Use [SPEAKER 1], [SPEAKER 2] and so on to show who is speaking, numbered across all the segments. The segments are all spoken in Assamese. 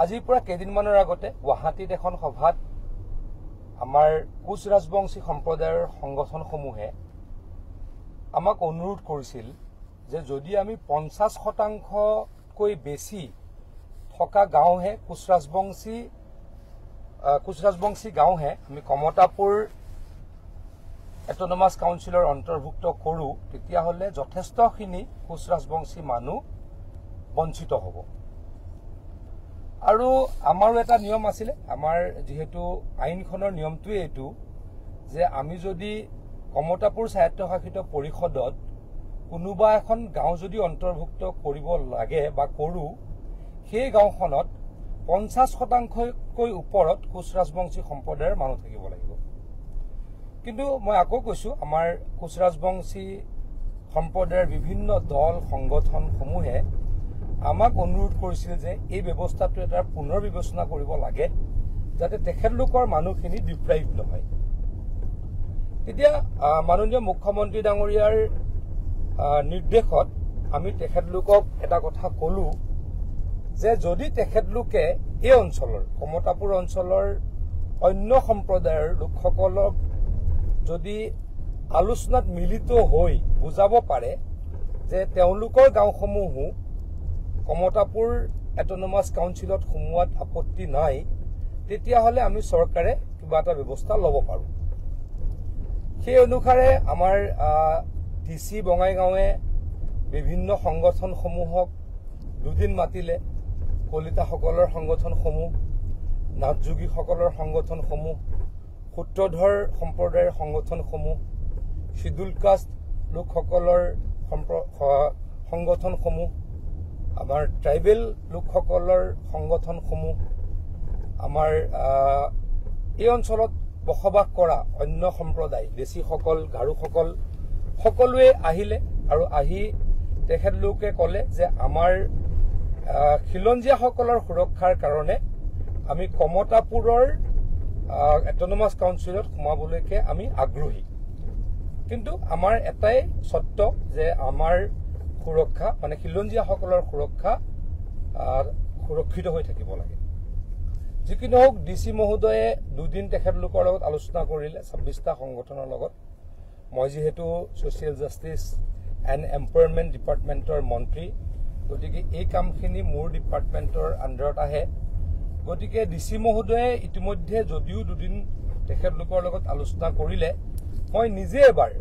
[SPEAKER 1] আজিৰ পৰা কেইদিনমানৰ আগতে গুৱাহাটীত এখন সভাত আমাৰ কোচ ৰাজবংশী সম্প্ৰদায়ৰ সংগঠনসমূহে আমাক অনুৰোধ কৰিছিল যে যদি আমি 50%কৈ বেছি থকা গাঁওহে কোচ ৰাজবংশী গাঁওহে আমি কমতাপুৰ অটোনমাস কাউন্সিলৰ অন্তৰ্ভুক্ত কৰো তেতিয়াহলে যথেষ্টখিনি কোচ ৰাজবংশী মানুহ বঞ্চিত হ'ব আৰু আমাৰো এটা নিয়ম আছিল আমাৰ যেহেতু আইনখনৰ নিয়মটোৱে এইটো যে আমি যদি কমতাপুৰ স্বায়ত্তশাসিত পৰিষদত কোনোবা এখন গাঁও যদি অন্তৰ্ভুক্ত কৰিব লাগে বা কৰো সেই গাঁওখনত 50%কৈ ওপৰত কোচ ৰাজবংশী সম্প্ৰদায়ৰ মানুহ থাকিব লাগিব কিন্তু মই আকৌ কৈছো আমাৰ কোচ ৰাজবংশী সম্প্ৰদায়ৰ বিভিন্ন দল সংগঠনসমূহে আমাক অনুৰোধ কৰিছিল যে এই ব্যৱস্থাটো এটা পুনৰ বিবেচনা কৰিব লাগে যাতে তেখেতলোকৰ মানুহখিনি ডিপ্ৰাইভ নহয় এতিয়া মাননীয় মুখ্যমন্ত্ৰী ডাঙৰীয়াৰ নিৰ্দেশত আমি তেখেতলোকক এটা কথা কলো যে যদি তেখেতলোকে এই অঞ্চলৰ কমতাপুৰ অঞ্চলৰ অন্য সম্প্ৰদায়ৰ লোকসকলক যদি আলোচনাত মিলিত হৈ বুজাব পাৰে যে তেওঁলোকৰ গাঁওসমূহো কমতাপুৰ অটোনমাস কাউন্সিলত সোমোৱাত আপত্তি নাই তেতিয়াহলে আমি চৰকাৰে কিবা এটা ব্যৱস্থা ল'ব পাৰো সেই অনুসাৰে আমাৰ ডিসি বঙাইগাঁৱে বিভিন্ন সংগঠনসমূহক দুদিন মাতিলে কলিতাসকলৰ সংগঠনসমূহ নাথযোগীসকলৰ সংগঠনসমূহ সূত্ৰধৰ সম্প্ৰদায়ৰ সংগঠনসমূহ শিডুল কাষ্ট লোকসকলৰ সংগঠনসমূহ আমাৰ ট্ৰাইবেল লোকসকলৰ সংগঠনসমূহ আমাৰ এই অঞ্চলত বসবাস কৰা অন্য সম্প্ৰদায় দেশীসকল গাৰোসকল সকলোৱে আহিলে আৰু আহি তেখেতলোকে ক'লে যে আমাৰ খিলঞ্জীয়াসকলৰ সুৰক্ষাৰ কাৰণে আমি কমতাপুৰৰ অটোনমাস কাউন্সিলত সোমাবলৈকে আমি আগ্ৰহী কিন্তু আমাৰ এটাই চৰ্ত যে আমাৰ সুৰক্ষা মানে খিলঞ্জীয়াসকলৰ সুৰক্ষা সুৰক্ষিত হৈ থাকিব লাগে যিকিনো হোক ডিসি মহোদয়ে দুদিন তেখেতলোকৰ লগত আলোচনা কৰিলে 26টা সংগঠনৰ লগত মই যেহেতু সোশিয়েল জাস্টিস এণ্ড এম্পাৱাৰমেণ্ট ডিপাৰ্টমেণ্টৰ মন্ত্ৰী গতিকে এই কামখিনি মোৰ ডিপাৰ্টমেণ্টৰ আণ্ডাৰত আহে গতিকে ডিসি মহোদয়ে ইতিমধ্যে যদিও দুদিন তেখেতলোকৰ লগত আলোচনা কৰিলে মই নিজে এবাৰ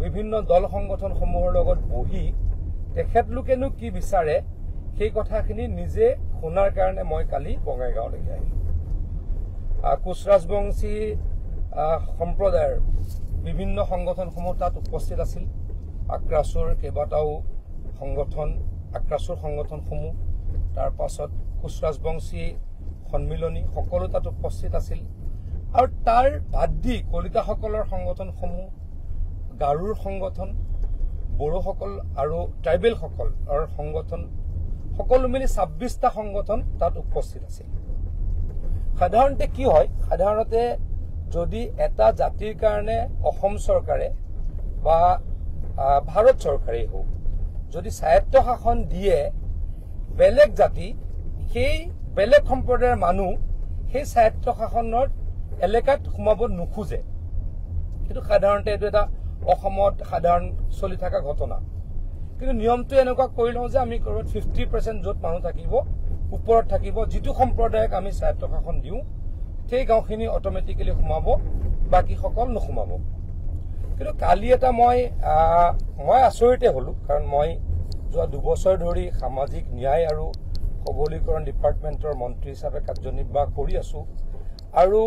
[SPEAKER 1] বিভিন্ন দল সংগঠনসমূহৰ লগত বহি তেখেতলোকেনো কি বিচাৰে সেই কথাখিনি নিজে শুনাৰ কাৰণে মই কালি বঙাইগাঁৱলৈকে আহিলো কোচ ৰাজবংশী সম্প্ৰদায়ৰ বিভিন্ন সংগঠনসমূহ তাত উপস্থিত আছিল আক্ৰাসুৰ কেইবাটাও সংগঠন আক্ৰাসুৰ সংগঠনসমূহ তাৰ পাছত কোচ ৰাজবংশী সন্মিলনী সকলো তাত উপস্থিত আছিল আৰু তাৰ বাদ দি কলিতাসকলৰ সংগঠনসমূহ গাৰুৰ সংগঠন বড়োসকল আৰু ট্ৰাইবেলসকলৰ সংগঠন সকলো মিলি 26টা সংগঠন তাত উপস্থিত আছিল সাধাৰণতে কি হয় সাধাৰণতে যদি এটা জাতিৰ কাৰণে অসম চৰকাৰে বা ভাৰত চৰকাৰেই হোক যদি স্বায়ত্ত শাসন দিয়ে বেলেগ জাতি সেই বেলেগ সম্প্ৰদায়ৰ মানুহ সেই স্বায়ত্ত শাসনৰ এলেকাত সোমাব নোখোজে কিন্তু সাধাৰণতে এইটো এটা অসমত সাধাৰণ চলি থকা ঘটনা কিন্তু নিয়মটো এনেকুৱা কৰি লওঁ যে আমি 50% য'ত মানুহ থাকিব ওপৰত থাকিব যিটো সম্প্ৰদায়ক আমি স্বায়ত্ত শাসন দিওঁ সেই গাঁওখিনি অট'মেটিকেলি সোমাব বাকী সকল নোসোমাব কিন্তু কালি এটা মই আচৰিতে হলো কাৰণ মই যোৱা 2 বছৰ ধৰি সামাজিক ন্যায় আৰু সবলীকৰণ ডিপাৰ্টমেণ্টৰ মন্ত্ৰী হিচাপে কাৰ্যনিৰ্বাহ কৰি আছো আৰু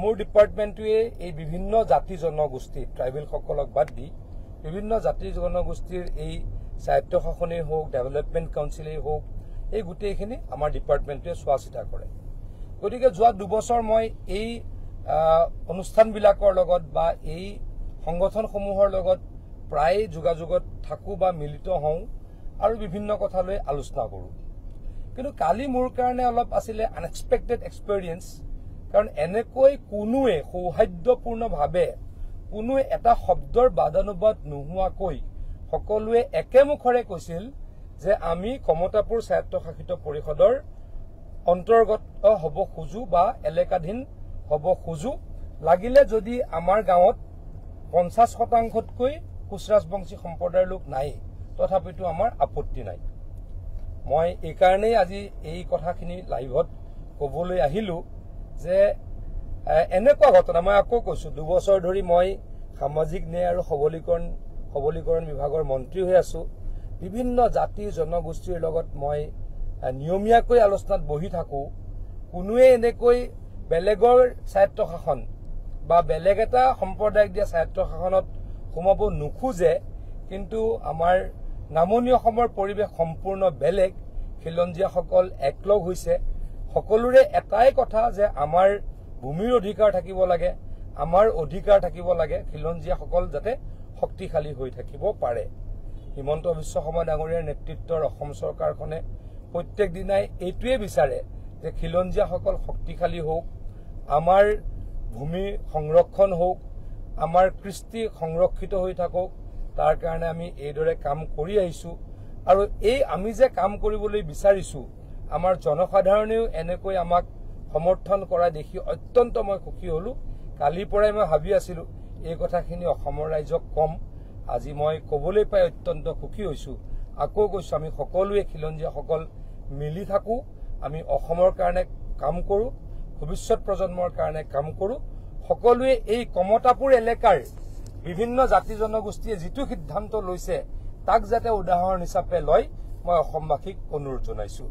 [SPEAKER 1] মোৰ ডিপাৰ্টমেণ্টটোৱে এই বিভিন্ন জাতি জনগোষ্ঠী ট্ৰাইবেল সকলক বাদ দি বিভিন্ন জাতি জনগোষ্ঠীৰ এই স্বায়ত্ত শাসনেই হোক ডেভেলপমেণ্ট কাউন্সিলেই হোক এই গোটেইখিনি আমাৰ ডিপাৰ্টমেণ্টটোৱে চোৱা চিতা কৰে গতিকে যোৱা 2 বছৰ মই এই অনুষ্ঠানবিলাকৰ লগত বা এই সংগঠনসমূহৰ লগত প্ৰায় যোগাযোগত থাকো বা মিলিত হওঁ আৰু বিভিন্ন কথা লৈ আলোচনা কৰোঁ কিন্তু কালি মোৰ কাৰণে অলপ আছিলে আনএক্সপেক্টেড এক্সপেৰিয়েন্স কাৰণ এনেকৈ কোনোৱে সৌহাৰ্দ্যপূৰ্ণভাৱে কোনোৱে এটা শব্দৰ বাদানুবাদ নোহোৱাকৈ সকলোৱে একেমুখৰে কৈছিল যে আমি কমতাপুৰ স্বায়ত্তশাসিত পৰিষদৰ অন্তৰ্গত হ'ব খোজো বা এলেকাধীন হ'ব খোজো। লাগিলে যদি আমাৰ গাঁৱত 50%তকৈ কোচ ৰাজবংশী সম্প্ৰদায়ৰ লোক নাই, তথাপিতো আমাৰ আপত্তি নাই। মই এইকাৰণেই আজি এই কথাখিনি লাইভত ক'বলৈ আহিলো যে এনেকুৱা ঘটনা মই আকৌ কৈছো, 2 বছৰ ধৰি মই সামাজিক ন্যায় আৰু সবলীকৰণ বিভাগৰ মন্ত্ৰী হৈ আছো। বিভিন্ন জাতি জনগোষ্ঠীৰ লগত মই নিয়মীয়াকৈ আলোচনাত বহি থাকো। কোনোৱে এনেকৈ বেলেগৰ স্বায়ত্তশাসন বা বেলেগ এটা সম্প্ৰদায়ক দিয়া স্বায়ত্তশাসনত সোমাব নোখোজে। কিন্তু আমাৰ নামনি অসমৰ পৰিৱেশ সম্পূৰ্ণ বেলেগ। খিলঞ্জীয়াসকল একলগ হৈছে। সকলোৰে এটাই কথা যে আমাৰ ভূমিৰ অধিকাৰ থাকিব লাগে, আমাৰ অধিকাৰ থাকিব লাগে, খিলঞ্জীয়াসকল যাতে শক্তিশালী হৈ থাকিব পাৰে। হিমন্ত বিশ্ব শৰ্মা ডাঙৰীয়াৰ নেতৃত্বৰ অসম চৰকাৰখনে প্ৰত্যেক দিনাই এইটোৱে বিচাৰে যে খিলঞ্জীয়াসকল শক্তিশালী হওক, আমাৰ ভূমি সংৰক্ষণ হওক, আমাৰ কৃষ্টি সংৰক্ষিত হৈ থাকক। তাৰ কাৰণে আমি এইদৰে কাম কৰি আহিছো। আৰু এই আমি যে কাম কৰিবলৈ বিচাৰিছো, আমাৰ জনসাধাৰণেও এনেকৈ আমাক সমৰ্থন কৰা দেখি অত্যন্ত মই সুখী হলো। কালিৰ পৰাই মই ভাবি আছিলো এই কথাখিনি অসমৰ ৰাইজক কম। আজি মই ক'বলৈ পাই অত্যন্ত সুখী হৈছো। আকৌ কৈছো, আমি সকলোৱে খিলঞ্জীয়াসকল মিলি থাকো, আমি অসমৰ কাৰণে কাম কৰো, ভৱিষ্যত প্ৰজন্মৰ কাৰণে কাম কৰো। সকলোৱে এই কমতাপুৰ এলেকাৰ বিভিন্ন জাতি জনগোষ্ঠীয়ে যিটো সিদ্ধান্ত লৈছে তাক যাতে উদাহৰণ হিচাপে লয়, মই অসমবাসীক অনুৰোধ জনাইছো।